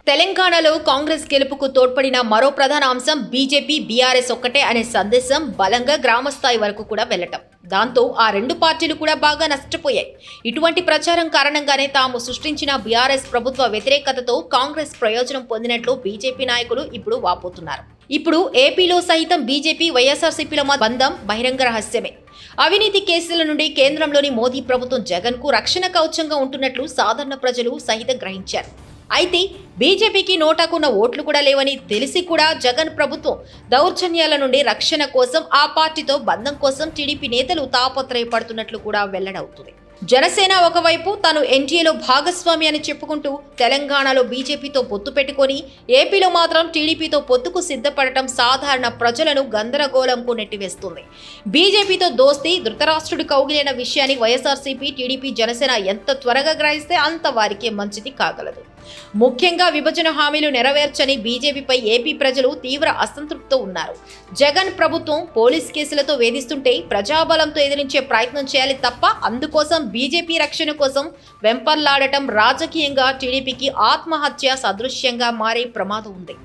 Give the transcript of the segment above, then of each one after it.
తెలంగాణలో కాంగ్రెస్ గెలుపుకు తోడ్పడిన మరో ప్రధాన అంశం బీజేపీ బీఆర్ఎస్ ఒక్కటే అనే సందేశం బలంగా గ్రామస్థాయి వరకు కూడా వెళ్లటం. దాంతో ఆ రెండు పార్టీలు కూడా బాగా నష్టపోయాయి. ఇటువంటి ప్రచారం కారణంగానే తాము సృష్టించిన బీఆర్ఎస్ ప్రభుత్వ వ్యతిరేకతతో కాంగ్రెస్ ప్రయోజనం పొందినట్లు బీజేపీ నాయకులు ఇప్పుడు వాపోతున్నారు. ఇప్పుడు ఏపీలో సైతం బీజేపీ వైఎస్ఆర్సీపీల బంధం బహిరంగ రహస్యమే. అవినీతి కేసుల నుండి కేంద్రంలోని మోదీ ప్రభుత్వం జగన్ కు రక్షణ కవచంగా ఉంటున్నట్లు సాధారణ ప్రజలు సహితం గ్రహించారు. అయితే బీజేపీకి నోటాకున్న ఓట్లు కూడా లేవని తెలిసి కూడా జగన్ ప్రభుత్వం దౌర్జన్యాల నుండి రక్షణ కోసం ఆ పార్టీతో బంధం కోసం టీడీపీ నేతలు తాపత్రయపడుతున్నట్లు కూడా వెల్లడవుతుంది. జనసేన ఒకవైపు తాను ఎన్డీఏలో భాగస్వామి అని చెప్పుకుంటూ తెలంగాణలో బీజేపీతో పొత్తు పెట్టుకొని ఏపీలో మాత్రం టీడీపీతో పొత్తుకు సిద్ధపడటం సాధారణ ప్రజలను గందరగోళంకు నెట్టివేస్తుంది. బీజేపీతో దోస్తీ ధృతరాష్ట్రుడి కౌగిలిన విషయాన్ని వైఎస్ఆర్సీపీ, టీడీపీ, జనసేన ఎంత త్వరగా గ్రహిస్తే అంత వారికి మంచిది కాగలదు. ముఖ్యంగా విభజన హామీలు నెరవేర్చని బీజేపీపై ఏపీ ప్రజలు తీవ్ర అసంతృప్తితో ఉన్నారు. జగన్ ప్రభుత్వం పోలీస్ కేసులతో వేధిస్తుంటే ప్రజాబలంతో ఎదిరించే ప్రయత్నం చేయాలి తప్ప అందుకోసం బీజేపీ రక్షణ కోసం వెంపర్లాడటం రాజకీయంగా టీడీపీకి ఆత్మహత్య సదృశ్యంగా మారే ప్రమాదం ఉంది.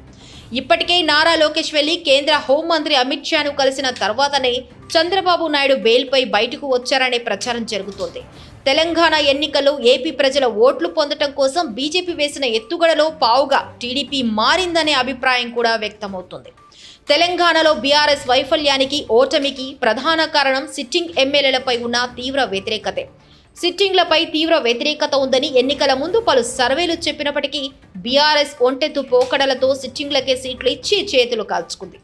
ఇప్పటికే నారా లోకేష్ వెళ్లి కేంద్ర హోంమంత్రి అమిత్ షాను కలిసిన తర్వాతనే చంద్రబాబు నాయుడు బెయిల్పై బయటకు వచ్చారనే ప్రచారం జరుగుతోంది. తెలంగాణ ఎన్నికల్లో ఏపీ ప్రజల ఓట్లు పొందటం కోసం బీజేపీ వేసిన ఎత్తుగడలో పావుగా టీడీపీ మారిందనే అభిప్రాయం కూడా వ్యక్తమవుతుంది. తెలంగాణలో బీఆర్ఎస్ వైఫల్యానికి, ఓటమికి ప్రధాన కారణం సిట్టింగ్ ఎమ్మెల్యేలపై ఉన్న తీవ్ర వ్యతిరేకతే. సిట్టింగ్లపై తీవ్ర వ్యతిరేకత ఉందని ఎన్నికల ముందు పలు సర్వేలు చెప్పినప్పటికీ బీఆర్ఎస్ ఒంటెత్తు పోకడలతో సిట్టింగ్లకే సీట్లు ఇచ్చి చేతులు కాల్చుకుంది.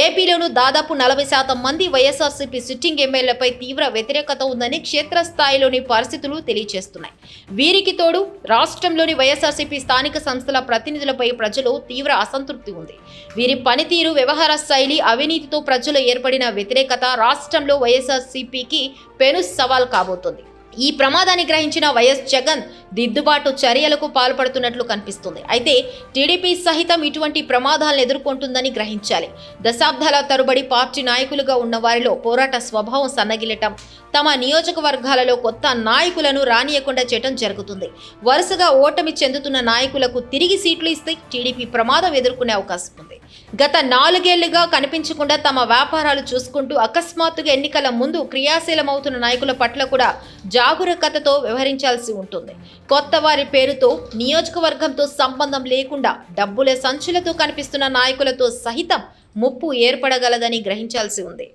ఏపీలోనూ దాదాపు 40% మంది వైఎస్ఆర్సీపీ సిట్టింగ్ ఎమ్మెల్యేలపై తీవ్ర వ్యతిరేకత ఉందని క్షేత్రస్థాయిలోని పరిస్థితులు తెలియజేస్తున్నాయి. వీరికి తోడు రాష్ట్రంలోని వైఎస్ఆర్సీపీ స్థానిక సంస్థల ప్రతినిధులపై ప్రజలు తీవ్ర అసంతృప్తి ఉంది. వీరి పనితీరు, వ్యవహార శైలి, అవినీతితో ప్రజలు ఏర్పడిన వ్యతిరేకత రాష్ట్రంలో వైఎస్ఆర్సీపీకి పెను సవాల్ కాబోతోంది. ఈ ప్రమాదాన్ని గ్రహించిన వైఎస్ జగన్ దిద్దుబాటు చర్యలకు పాల్పడుతున్నట్లు కనిపిస్తుంది. అయితే టీడీపీ సహితం ఇటువంటి ప్రమాదాలను ఎదుర్కొంటుందని గ్రహించాలి. దశాబ్దాల తరబడి పార్టీ నాయకులుగా ఉన్న వారిలో పోరాట స్వభావం సన్నగిల్లటం, తమ నియోజకవర్గాలలో కొత్త నాయకులను రానియకుండా చేయడం జరుగుతుంది. వరుసగా ఓటమి చెందుతున్న నాయకులకు తిరిగి సీట్లు ఇస్తే టీడీపీ ప్రమాదం ఎదుర్కొనే అవకాశం ఉంది. గత 4 ఏళ్లుగా కనిపించకుండా తమ వ్యాపారాలు చూసుకుంటూ అకస్మాత్తుగా ఎన్నికల ముందు క్రియాశీలమవుతున్న నాయకుల పట్ల కూడా జాగరూకతతో వ్యవహరించాల్సి ఉంటుంది. కొత్త వారి పేరుతో, నియోజకవర్గంతో సంబంధం లేకుండా డబ్బుల సంచులతో కనిపిస్తున్న నాయకులతో సహితం ముప్పు ఏర్పడగలదని గ్రహించాల్సి ఉంది.